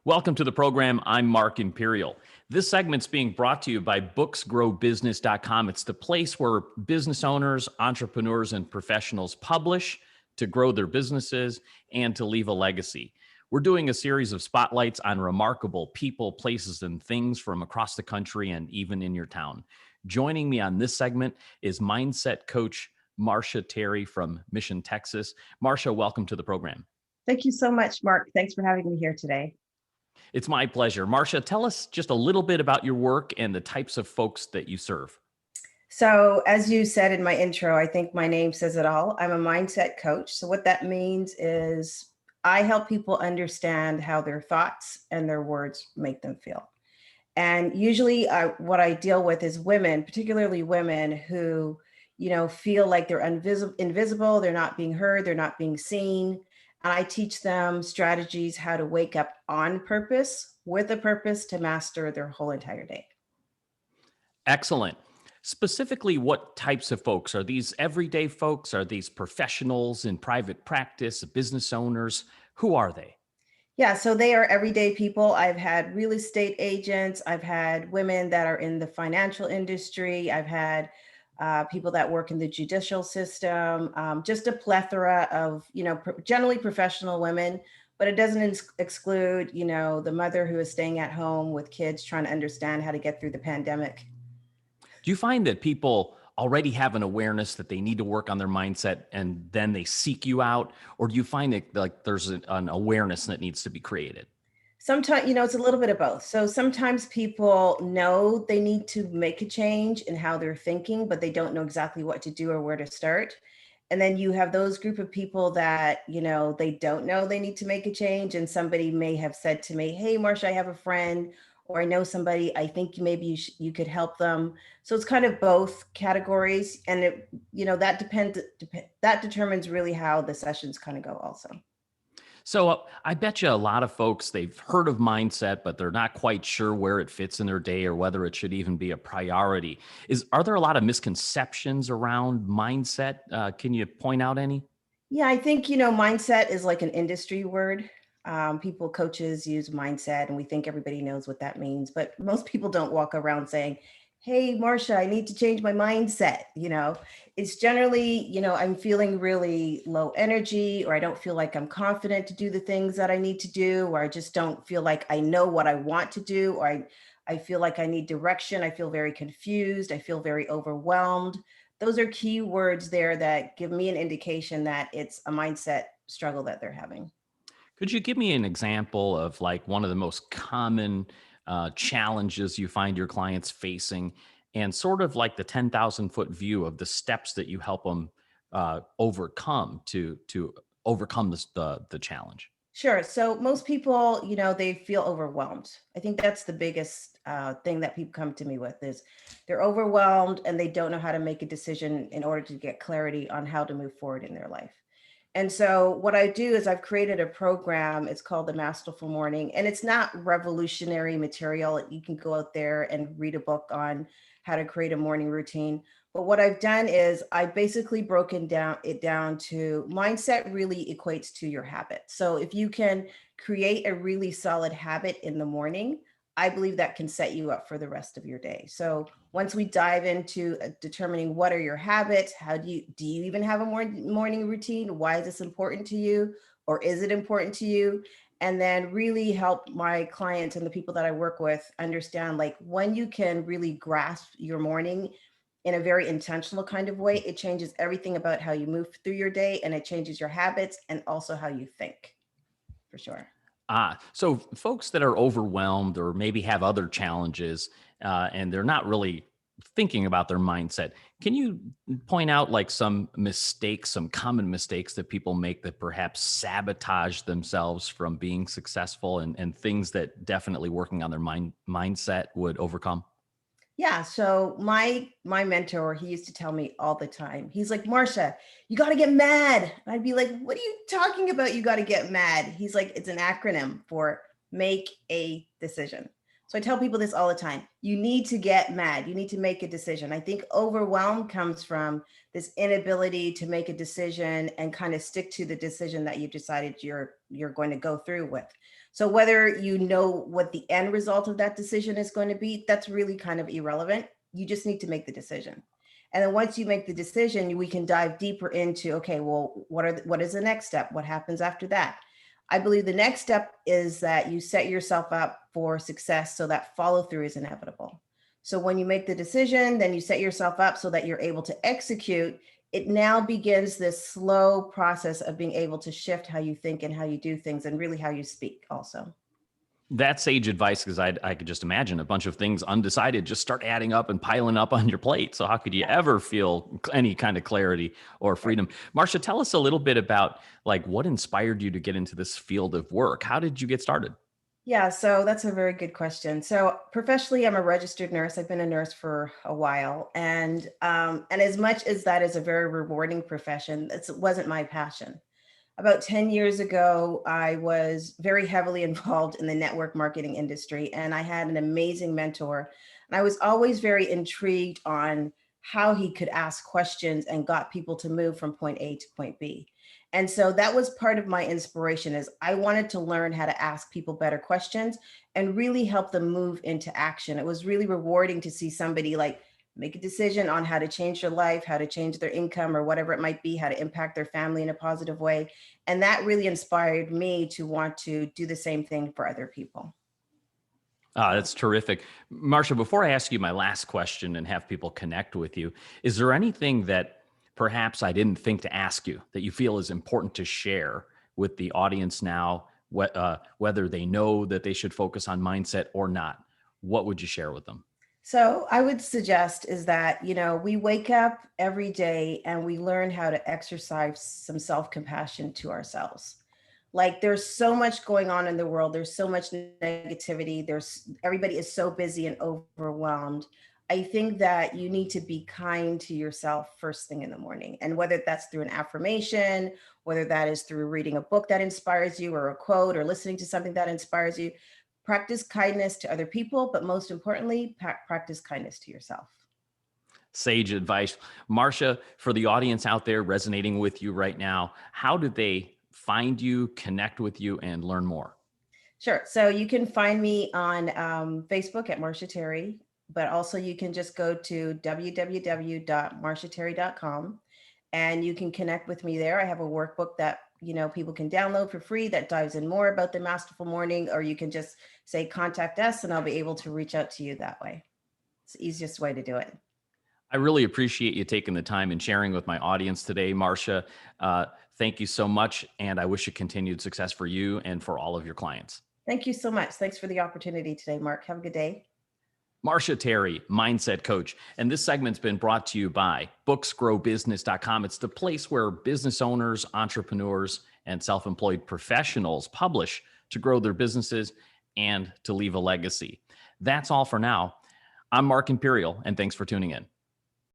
Welcome to the program. I'm Mark Imperial. This segment's being brought to you by booksgrowbusiness.com. It's the place where business owners, entrepreneurs, and professionals publish to grow their businesses and to leave a legacy. We're doing a series of spotlights on remarkable people, places, and things from across the country and even in your town. Joining me on this segment is Mindset Coach Marsha Terry from Mission, Texas. Marsha, welcome to the program. Thank you so much, Mark. Thanks for having me here today. It's my pleasure. Marsha, tell us just a little bit about your work and the types of folks that you serve. So, as you said in my intro, I think my name says it all. I'm a mindset coach. So, what that means is I help people understand how their thoughts and their words make them feel. And usually, what I deal with is women, particularly women who, feel like they're invisible, they're not being heard, they're not being seen. And I teach them strategies how to wake up on purpose with a purpose to master their whole entire day. Excellent. Specifically, what types of folks? Are these everyday folks? Are these professionals in private practice, business owners? Who are they? Yeah, so they are everyday people. I've had real estate agents. I've had women that are in the financial industry. I've had people that work in the judicial system, just a plethora of, generally professional women, but it doesn't exclude, the mother who is staying at home with kids trying to understand how to get through the pandemic. Do you find that people already have an awareness that they need to work on their mindset and then they seek you out? Or do you find that like there's an awareness that needs to be created? Sometimes, it's a little bit of both. So sometimes people know they need to make a change in how they're thinking, but they don't know exactly what to do or where to start. And then you have those group of people that, they don't know they need to make a change. And somebody may have said to me, "Hey, Marsha, I have a friend, or I know somebody, I think maybe you could help them." So it's kind of both categories. And that that determines really how the sessions kind of go also. So I bet you a lot of folks, they've heard of mindset, but they're not quite sure where it fits in their day or whether it should even be a priority. Are there a lot of misconceptions around mindset? Can you point out any? Yeah, I think, mindset is like an industry word. People, coaches use mindset, and we think everybody knows what that means. But most people don't walk around saying, "Hey, Marsha, I need to change my mindset." It's generally, I'm feeling really low energy, or I don't feel like I'm confident to do the things that I need to do, or I just don't feel like I know what I want to do, or I feel like I need direction. I feel very confused. I feel very overwhelmed. Those are key words there that give me an indication that it's a mindset struggle that they're having. Could you give me an example of like one of the most common challenges you find your clients facing and sort of like the 10,000 foot view of the steps that you help them overcome to overcome the challenge? Sure. So most people, they feel overwhelmed. I think that's the biggest thing that people come to me with is they're overwhelmed and they don't know how to make a decision in order to get clarity on how to move forward in their life. And so what I do is I've created a program. It's called the Masterful Morning, and it's not revolutionary material. You can go out there and read a book on how to create a morning routine. But what I've done is I basically broken down to mindset really equates to your habit. So if you can create a really solid habit in the morning, I believe that can set you up for the rest of your day. So once we dive into determining what are your habits, how do you even have a morning routine? Why is this important to you? Or is it important to you? And then really help my clients and the people that I work with understand like when you can really grasp your morning in a very intentional kind of way, it changes everything about how you move through your day, and it changes your habits and also how you think, for sure. So folks that are overwhelmed or maybe have other challenges and they're not really thinking about their mindset, can you point out like some mistakes, some common mistakes that people make that perhaps sabotage themselves from being successful and things that definitely working on their mindset would overcome? Yeah, so my mentor, he used to tell me all the time. He's like, "Marsha, you got to get mad." And I'd be like, "What are you talking about? You got to get mad?" He's like, "It's an acronym for make a decision." So I tell people this all the time. You need to get mad. You need to make a decision. I think overwhelm comes from this inability to make a decision and kind of stick to the decision that you decided you're going to go through with. So whether you know what the end result of that decision is going to be, that's really kind of irrelevant. You just need to make the decision. And then once you make the decision, we can dive deeper into, okay, well, what is the next step? What happens after that? I believe the next step is that you set yourself up for success so that follow through is inevitable. So when you make the decision, then you set yourself up so that you're able to execute. It now begins this slow process of being able to shift how you think and how you do things and really how you speak also. That's sage advice, because I could just imagine a bunch of things undecided just start adding up and piling up on your plate. So how could you ever feel any kind of clarity or freedom? Marsha, tell us a little bit about like what inspired you to get into this field of work. How did you get started? Yeah, so that's a very good question. So professionally, I'm a registered nurse. I've been a nurse for a while, and as much as that is a very rewarding profession, it wasn't my passion. About 10 years ago, I was very heavily involved in the network marketing industry, and I had an amazing mentor. And I was always very intrigued on how he could ask questions and got people to move from point A to point B. And so that was part of my inspiration is I wanted to learn how to ask people better questions and really help them move into action. It was really rewarding to see somebody like make a decision on how to change their life, how to change their income or whatever it might be, how to impact their family in a positive way. And that really inspired me to want to do the same thing for other people. That's terrific. Marsha, before I ask you my last question and have people connect with you, is there anything that perhaps I didn't think to ask you that you feel is important to share with the audience now, whether they know that they should focus on mindset or not? What would you share with them? So I would suggest is that, we wake up every day and we learn how to exercise some self-compassion to ourselves. Like there's so much going on in the world. There's so much negativity. Everybody is so busy and overwhelmed. I think that you need to be kind to yourself first thing in the morning. And whether that's through an affirmation, whether that is through reading a book that inspires you or a quote or listening to something that inspires you, practice kindness to other people, but most importantly, practice kindness to yourself. Sage advice. Marsha, for the audience out there resonating with you right now, how do they find you, connect with you, and learn more? Sure. So you can find me on Facebook at Marsha Terry, but also you can just go to www.marshaterry.com and you can connect with me there. I have a workbook that people can download for free that dives in more about the masterful morning, or you can just say contact us and I'll be able to reach out to you that way. It's the easiest way to do it. I really appreciate you taking the time and sharing with my audience today, Marsha. Thank you so much, and I wish you continued success for you and for all of your clients. Thank you so much. Thanks for the opportunity today, Mark. Have a good day. Marsha Terry, Mindset Coach. And this segment's been brought to you by booksgrowbusiness.com. It's the place where business owners, entrepreneurs, and self-employed professionals publish to grow their businesses and to leave a legacy. That's all for now. I'm Mark Imperial, and thanks for tuning in.